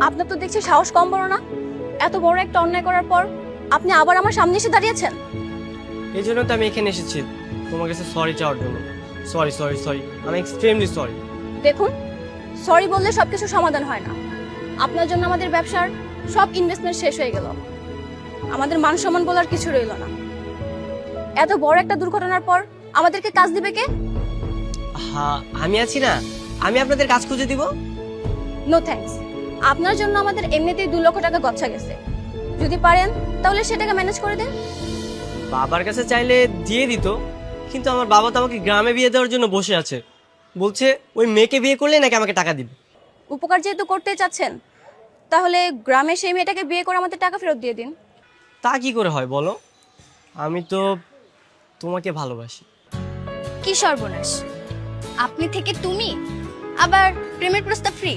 আপনার তো দেখছি সাহস কম বড় না। এত বড় একটা অন্যায় করার পর আপনি আবার আমার সামনে এসে দাঁড়িয়েছেন। এই জন্য তো আমি এখানে এসেছি তোমার কাছে সরি চাওয়ার জন্য। সরি সরি সরি, আমি এক্সট্রিমলি সরি। দেখুন, সরি বললে সবকিছু সমাধান হয় না। আপনার জন্য আমাদের ব্যবসার সব ইনভেস্টমেন্ট শেষ হয়ে গেল, আমাদের মান সম্মান বলার কিছু রইল না। এত বড় একটা দুর্ঘটনার পর আমাদেরকে কাজ দিবে কে? হ্যাঁ আমি আছি না, আমি আপনাদের কাজ খুঁজে দিব। নো থ্যাঙ্কস, আপনার জন্য আমাদের এমনিতেই 2 লক্ষ টাকা গচ্ছা গেছে। যদি পারেন তাহলে সেটাকে ম্যানেজ করে দেন। বাবার কাছে চাইলে দিয়ে দিত, কিন্তু আমার বাবা তো আমাকে গ্রামে বিয়ে দেওয়ার জন্য বসে আছে। বলছে ওই মেয়েকে বিয়ে করলে নাকি আমাকে টাকা দিবে। উপকার যেহেতু করতে চাচ্ছেন, তাহলে গ্রামে সেই মেয়েটাকে বিয়ে করে আমাদের টাকা ফেরত দিয়ে দিন। তা কি করে হয় বলো, আমি তো তোমাকে ভালোবাসি। কি সর্বনাশ, আপনি থেকে তুমি, আবার প্রেমের প্রস্তাব ফ্রি।